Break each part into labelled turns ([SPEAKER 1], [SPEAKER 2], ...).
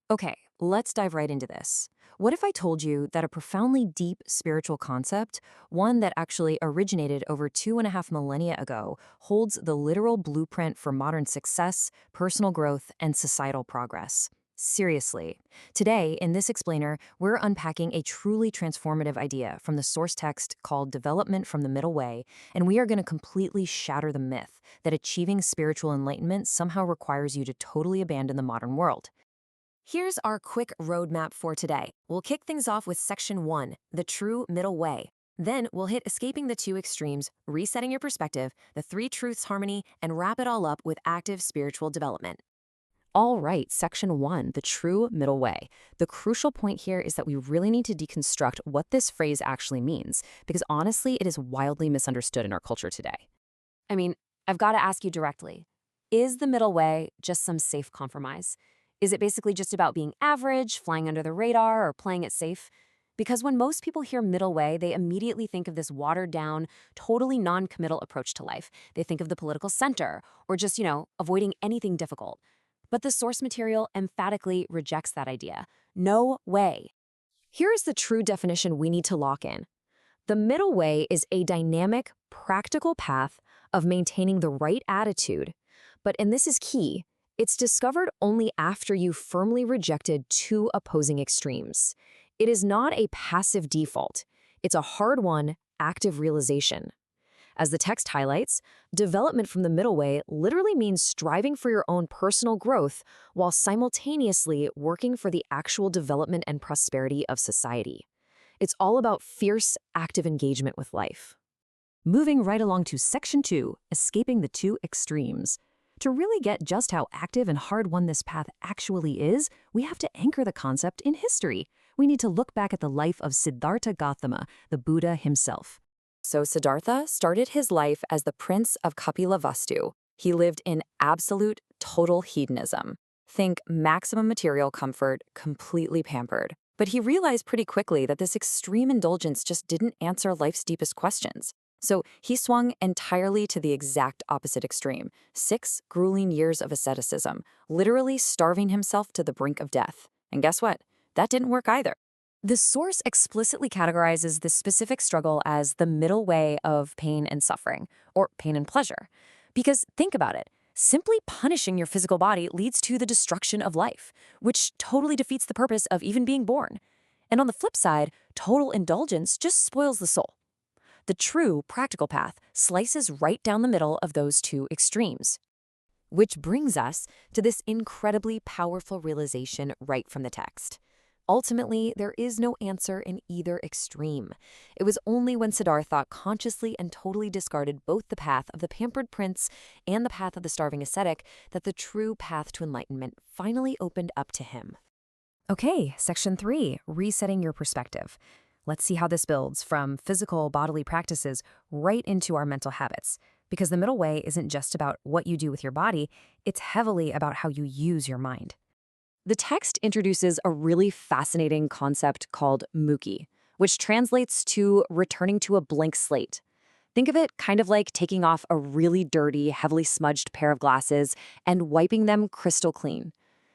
[SPEAKER 1] Okay, let's dive right into this. What if I told you that a profoundly deep spiritual concept, one that actually originated over 2.5 millennia ago, holds the literal blueprint for modern success, personal growth, and societal progress? Seriously. Today, in this explainer, we're unpacking a truly transformative idea from the source text called Development from the Middle Way, and we are going to completely shatter the myth that achieving spiritual enlightenment somehow requires you to totally abandon the modern world. Here's our quick roadmap for today. We'll kick things off with Section 1, the true middle way. Then we'll hit escaping the two extremes, resetting your perspective, the three truths harmony, and wrap it all up with active spiritual development. All right, Section 1, the true middle way. The crucial point here is that we really need to deconstruct what this phrase actually means, because honestly, it is wildly misunderstood in our culture today. I mean, I've got to ask you directly, is the middle way just some safe compromise? Is it basically just about being average, flying under the radar, or playing it safe? Because when most people hear middle way, they immediately think of this watered down, totally non-committal approach to life. They think of the political center, or just, avoiding anything difficult. But the source material emphatically rejects that idea. No way. Here is the true definition we need to lock in. The middle way is a dynamic, practical path of maintaining the right attitude. But, and this is key, it's discovered only after you've firmly rejected two opposing extremes. It is not a passive default. It's a hard-won, active realization. As the text highlights, development from the middle way literally means striving for your own personal growth while simultaneously working for the actual development and prosperity of society. It's all about fierce, active engagement with life. Moving right along to Section 2, escaping the two extremes. To really get just how active and hard-won this path actually is, we have to anchor the concept in history. We need to look back at the life of Siddhartha Gautama, the Buddha himself. So Siddhartha started his life as the prince of Kapilavastu. He lived in absolute, total hedonism. Think maximum material comfort, completely pampered. But he realized pretty quickly that this extreme indulgence just didn't answer life's deepest questions. So he swung entirely to the exact opposite extreme, 6 grueling years of asceticism, literally starving himself to the brink of death. And guess what? That didn't work either. The source explicitly categorizes this specific struggle as the middle way of pain and suffering, or pain and pleasure. Because think about it, simply punishing your physical body leads to the destruction of life, which totally defeats the purpose of even being born. And on the flip side, total indulgence just spoils the soul. The true, practical path slices right down the middle of those two extremes. Which brings us to this incredibly powerful realization right from the text. Ultimately, there is no answer in either extreme. It was only when Siddhartha consciously and totally discarded both the path of the pampered prince and the path of the starving ascetic that the true path to enlightenment finally opened up to him. Okay, Section 3, resetting your perspective. Let's see how this builds from physical bodily practices right into our mental habits. Because the middle way isn't just about what you do with your body, it's heavily about how you use your mind. The text introduces a really fascinating concept called mukhi, which translates to returning to a blank slate. Think of it kind of like taking off a really dirty, heavily smudged pair of glasses and wiping them crystal clean.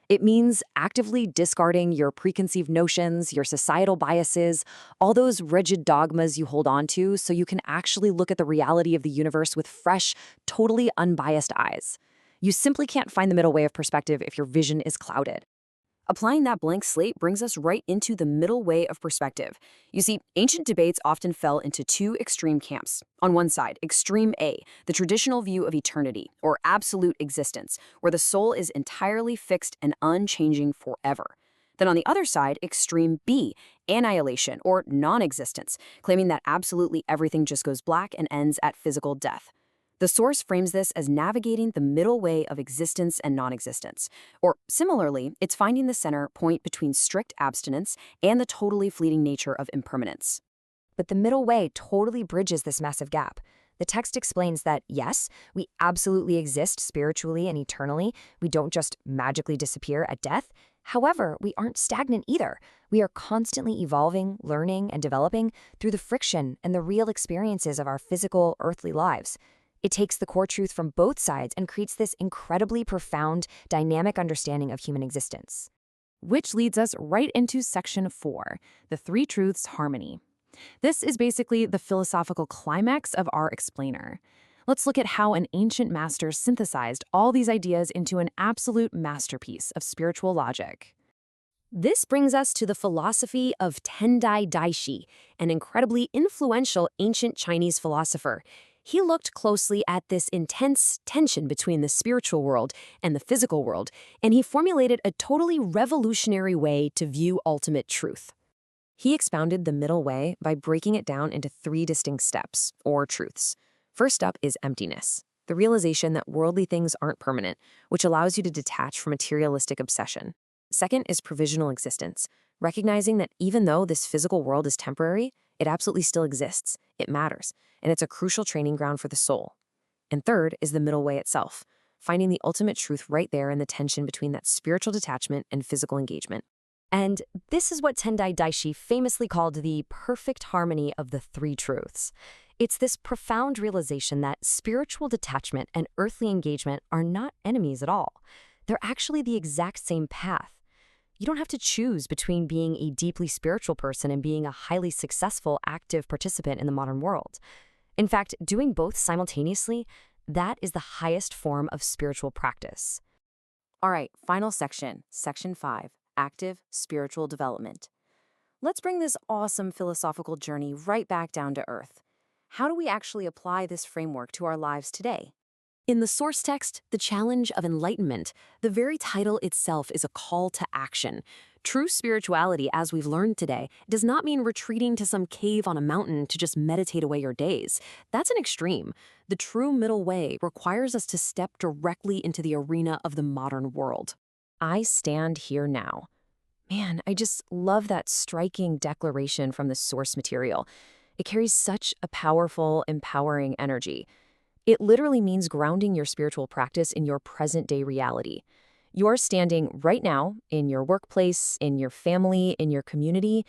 [SPEAKER 1] It means actively discarding your preconceived notions, your societal biases, all those rigid dogmas you hold on to so you can actually look at the reality of the universe with fresh, totally unbiased eyes. You simply can't find the middle way of perspective if your vision is clouded. Applying that blank slate brings us right into the middle way of perspective. You see, ancient debates often fell into two extreme camps. On one side, extreme A, the traditional view of eternity, or absolute existence, where the soul is entirely fixed and unchanging forever. Then on the other side, extreme B, annihilation, or non-existence, claiming that absolutely everything just goes black and ends at physical death. The source frames this as navigating the middle way of existence and non-existence. Or similarly, it's finding the center point between strict abstinence and the totally fleeting nature of impermanence. But the middle way totally bridges this massive gap. The text explains that, yes, we absolutely exist spiritually and eternally. We don't just magically disappear at death. However, we aren't stagnant either. We are constantly evolving, learning, and developing through the friction and the real experiences of our physical, earthly lives. It takes the core truth from both sides and creates this incredibly profound, dynamic understanding of human existence.
[SPEAKER 2] which leads us right into section 4, the Three Truths Harmony. This is basically the philosophical climax of our explainer. Let's look at how an ancient master synthesized all these ideas into an absolute masterpiece of spiritual logic.
[SPEAKER 1] This brings us to the philosophy of Tendai Daishi, an incredibly influential ancient Chinese philosopher. He looked closely at this intense tension between the spiritual world and the physical world, and he formulated a totally revolutionary way to view ultimate truth. He expounded the middle way by breaking it down into 3 distinct steps, or truths. First up is emptiness, the realization that worldly things aren't permanent, which allows you to detach from materialistic obsession. Second is provisional existence, recognizing that even though this physical world is temporary, it absolutely still exists, it matters, and it's a crucial training ground for the soul. And third is the middle way itself, finding the ultimate truth right there in the tension between that spiritual detachment and physical engagement. And this is what Tendai Daishi famously called the perfect harmony of the 3 truths. It's this profound realization that spiritual detachment and earthly engagement are not enemies at all. They're actually the exact same path. You don't have to choose between being a deeply spiritual person and being a highly successful, active participant in the modern world. In fact, doing both simultaneously, that is the highest form of spiritual practice. All right, final section, section 5, active spiritual development. Let's bring this awesome philosophical journey right back down to earth. How do we actually apply this framework to our lives today? In the source text, The Challenge of Enlightenment, the very title itself is a call to action. True spirituality, as we've learned today, does not mean retreating to some cave on a mountain to just meditate away your days. That's an extreme. The true middle way requires us to step directly into the arena of the modern world. I stand here now. Man, I just love that striking declaration from the source material. It carries such a powerful, empowering energy. It literally means grounding your spiritual practice in your present-day reality. You're standing right now in your workplace, in your family, in your community,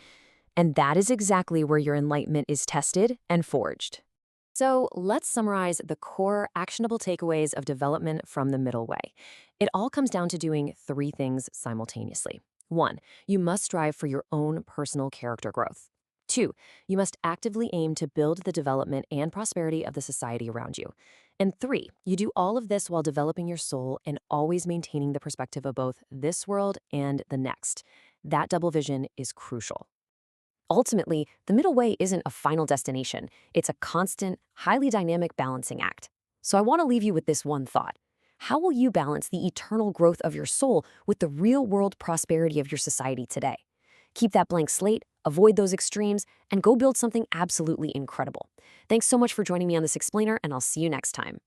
[SPEAKER 1] and that is exactly where your enlightenment is tested and forged. So let's summarize the core actionable takeaways of development from the middle way. It all comes down to doing 3 things simultaneously. 1, you must strive for your own personal character growth. 2, you must actively aim to build the development and prosperity of the society around you. And 3, you do all of this while developing your soul and always maintaining the perspective of both this world and the next. That double vision is crucial. Ultimately, the middle way isn't a final destination. It's a constant, highly dynamic balancing act. So I want to leave you with this one thought. How will you balance the eternal growth of your soul with the real-world prosperity of your society today? Keep that blank slate, avoid those extremes, and go build something absolutely incredible. Thanks so much for joining me on this explainer, and I'll see you next time.